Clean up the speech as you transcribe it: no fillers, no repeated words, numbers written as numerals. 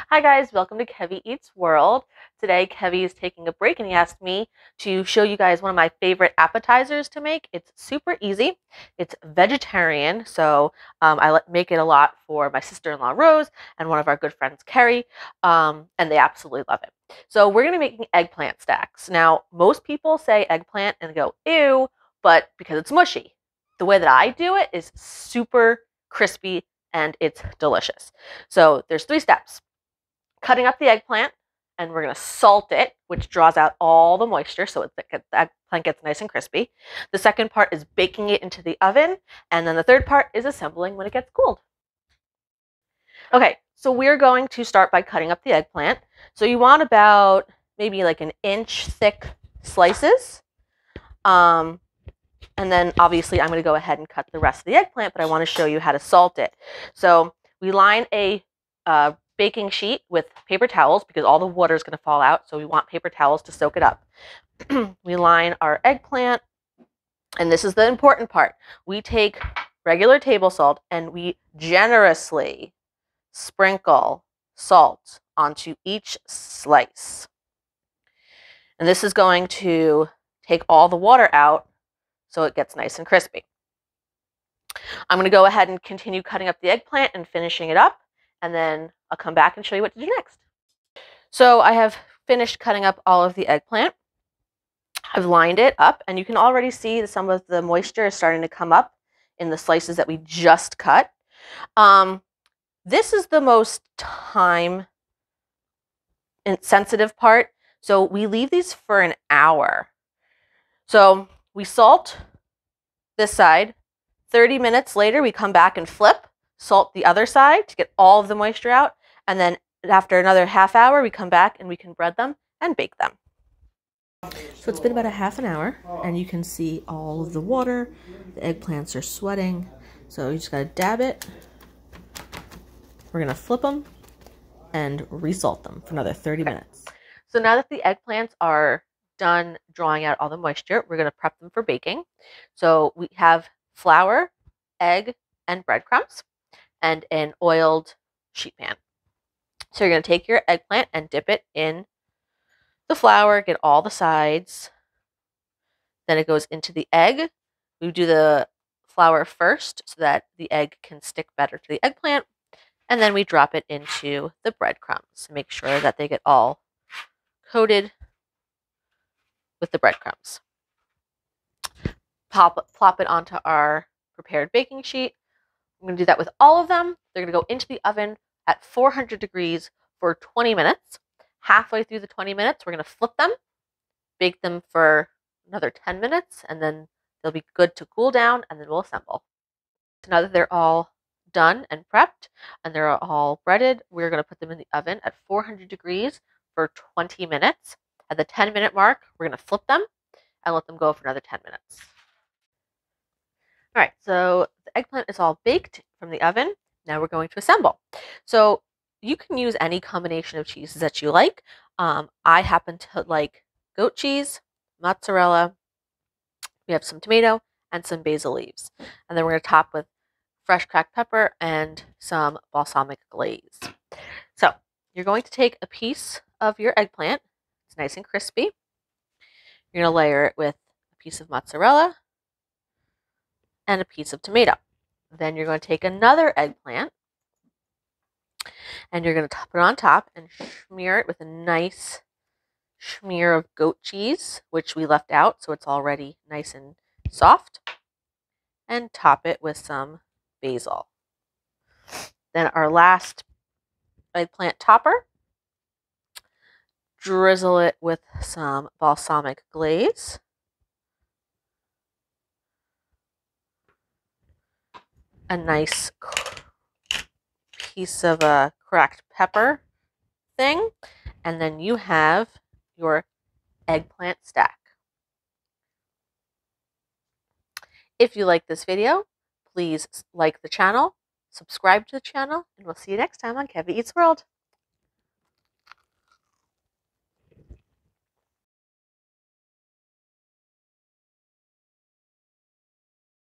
Hi guys, welcome to Kevy Eats World. Today Kevy is taking a break and he asked me to show you guys one of my favorite appetizers to make. It's super easy. It's vegetarian, so I make it a lot for my sister-in-law Rose and one of our good friends Carrie, and they absolutely love it. So we're going to be making eggplant stacks. Now, most people say eggplant and go, ew, but because it's mushy. The way that I do it is super crispy and it's delicious. So there's 3 steps. Cutting up the eggplant, and we're going to salt it, which draws out all the moisture so the eggplant gets nice and crispy. The second part is baking it into the oven, and then the third part is assembling when it gets cooled. Okay, so we're going to start by cutting up the eggplant. So you want about maybe like 1-inch thick slices. And then obviously I'm going to go ahead and cut the rest of the eggplant, but I want to show you how to salt it. So we line a baking sheet with paper towels because all the water is going to fall out, so we want paper towels to soak it up. We line our eggplant, and this is the important part. We take regular table salt and we generously sprinkle salt onto each slice. And this is going to take all the water out so it gets nice and crispy. I'm going to go ahead and continue cutting up the eggplant and finishing it up, and then I'll come back and show you what to do next. So I have finished cutting up all of the eggplant. I've lined it up, and you can already see that some of the moisture is starting to come up in the slices that we just cut. This is the most time-sensitive part, so we leave these for an hour. So we salt this side. 30 minutes later, we come back and flip, salt the other side to get all of the moisture out, and then after another half hour, we come back and we can bread them and bake them. So it's been about a half an hour, and you can see all of the water. The eggplants are sweating, so you just gotta dab it. We're gonna flip them and resalt them for another 30 minutes. So now that the eggplants are done drawing out all the moisture, we're gonna prep them for baking. So we have flour, egg, and breadcrumbs, and an oiled sheet pan. So you're going to take your eggplant and dip it in the flour, get all the sides. Then it goes into the egg. We do the flour first so that the egg can stick better to the eggplant. And then we drop it into the breadcrumbs. Make sure that they get all coated with the breadcrumbs. Plop it onto our prepared baking sheet. I'm going to do that with all of them. They're going to go into the oven at 400 degrees for 20 minutes. Halfway through the 20 minutes, we're going to flip them, bake them for another 10 minutes, and then they'll be good to cool down, and then we'll assemble. So now that they're all done and prepped, and they're all breaded, we're going to put them in the oven at 400 degrees for 20 minutes. At the 10-minute mark, we're going to flip them and let them go for another 10 minutes. All right, so the eggplant is all baked from the oven. Now we're going to assemble. So you can use any combination of cheeses that you like. I happen to like goat cheese, mozzarella. We have some tomato and some basil leaves. And then we're going to top with fresh cracked pepper and some balsamic glaze. So you're going to take a piece of your eggplant. It's nice and crispy. You're going to layer it with a piece of mozzarella and a piece of tomato. Then you're going to take another eggplant and you're going to put it on top and smear it with a nice smear of goat cheese, which we left out so it's already nice and soft, and top it with some basil. Then our last eggplant topper, drizzle it with some balsamic glaze. A nice piece of a cracked pepper thing, and then you have your eggplant stack. If you like this video, please like the channel, subscribe to the channel, and we'll see you next time on Kevy Eats World.